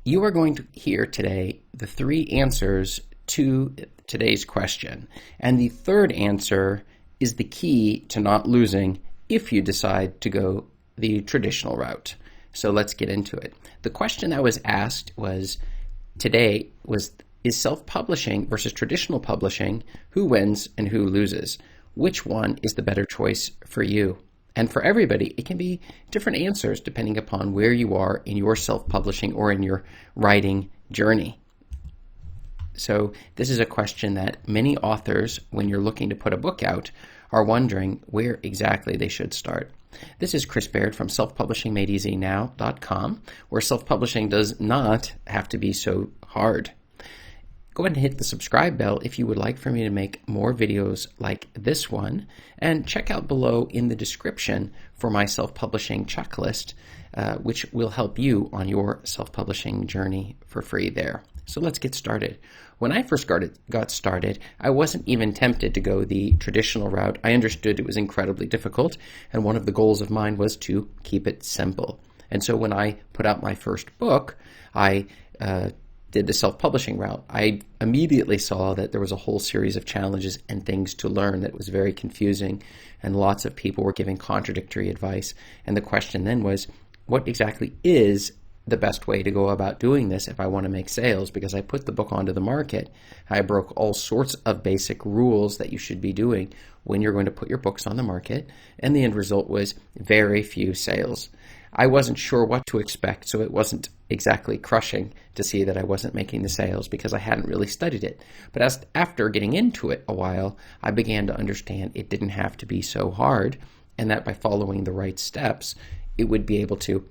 You are going to hear today the 3 answers to today's question. And the third answer is the key to not losing if you decide to go the traditional route. So let's get into it. The question that was asked today was, is self-publishing versus traditional publishing, who wins and who loses? Which one is the better choice for you? And for everybody, it can be different answers depending upon where you are in your self-publishing or in your writing journey. So this is a question that many authors, when you're looking to put a book out, are wondering where exactly they should start. This is Chris Baird from selfpublishingmadeeasynow.com, where self-publishing does not have to be so hard. Go ahead and hit the subscribe bell if you would like for me to make more videos like this one, and check out below in the description for my self-publishing checklist, which will help you on your self-publishing journey for free there. So let's get started. When I first got started, I wasn't even tempted to go the traditional route. I understood it was incredibly difficult, and one of the goals of mine was to keep it simple. And so when I put out my first book, I did the self-publishing route. I immediately saw that there was a whole series of challenges and things to learn that was very confusing, and lots of people were giving contradictory advice. And the question then was, what exactly is the best way to go about doing this if I want to make sales? Because I put the book onto the market, I broke all sorts of basic rules that you should be doing when you're going to put your books on the market, and the end result was very few sales. I wasn't sure what to expect, so it wasn't exactly crushing to see that I wasn't making the sales because I hadn't really studied it. But after getting into it a while, I began to understand it didn't have to be so hard, and that by following the right steps, you'd be able to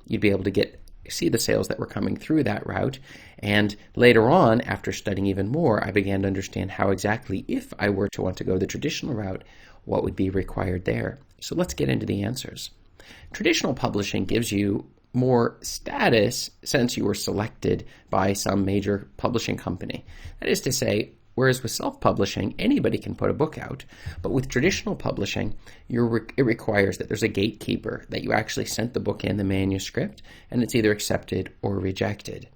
see the sales that were coming through that route. And later on, after studying even more, I began to understand how exactly, if I were to want to go the traditional route, what would be required there. So let's get into the answers. Traditional publishing gives you more status since you were selected by some major publishing company. That is to say, whereas with self-publishing, anybody can put a book out, but with traditional publishing, it requires that there's a gatekeeper, that you actually sent the book in, the manuscript, and it's either accepted or rejected.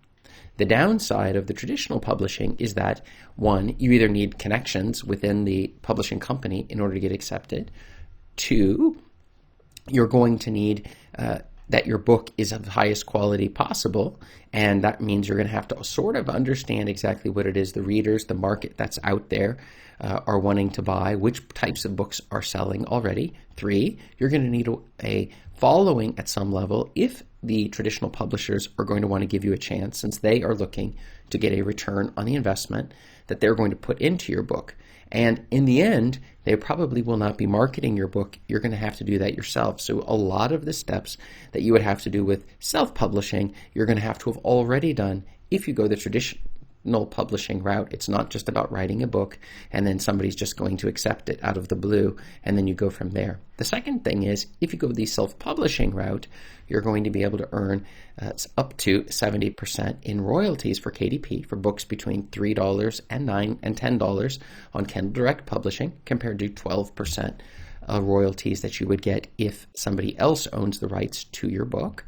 The downside of the traditional publishing is that, one, you either need connections within the publishing company in order to get accepted. 2, you're going to need that your book is of the highest quality possible, and that means you're going to have to sort of understand exactly what it is the readers, the market that's out there are wanting to buy, which types of books are selling already. 3, you're going to need a following at some level if the traditional publishers are going to want to give you a chance, since they are looking to get a return on the investment that they're going to put into your book. And in the end, they probably will not be marketing your book. You're going to have to do that yourself. So a lot of the steps that you would have to do with self-publishing, you're going to have to have already done if you go the traditional publishing route. It's not just about writing a book and then somebody's just going to accept it out of the blue and then you go from there. The second thing is, if you go the self-publishing route, you're going to be able to earn up to 70% in royalties for KDP for books between $3 and $9 and $10 on Kindle Direct Publishing, compared to 12% royalties that you would get if somebody else owns the rights to your book.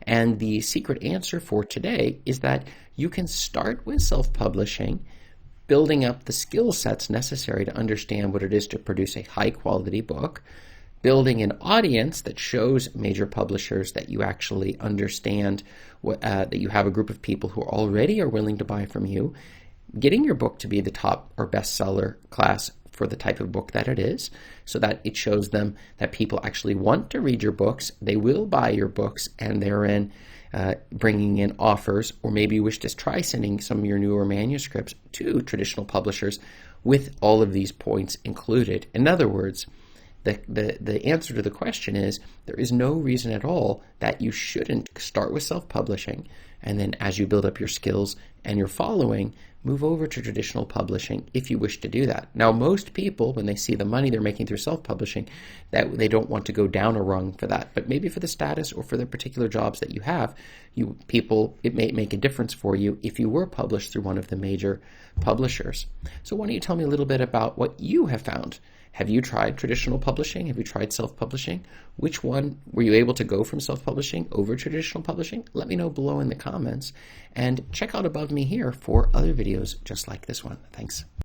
And the secret answer for today is that you can start with self-publishing, building up the skill sets necessary to understand what it is to produce a high-quality book, building an audience that shows major publishers that you actually understand that you have a group of people who already are willing to buy from you, getting your book to be the top or bestseller class for the type of book that it is, so that it shows them that people actually want to read your books, they will buy your books, and therein bringing in offers, or maybe you wish to try sending some of your newer manuscripts to traditional publishers with all of these points included. In other words, the answer to the question is, there is no reason at all that you shouldn't start with self-publishing, and then as you build up your skills and your following, move over to traditional publishing if you wish to do that. Now, most people, when they see the money they're making through self-publishing, that they don't want to go down a rung for that. But maybe for the status or for the particular jobs that you have, it may make a difference for you if you were published through one of the major publishers. So why don't you tell me a little bit about what you have found Have you tried traditional publishing? Have you tried self-publishing? Which one were you able to go from self-publishing over traditional publishing? Let me know below in the comments, and check out above me here for other videos just like this one. Thanks.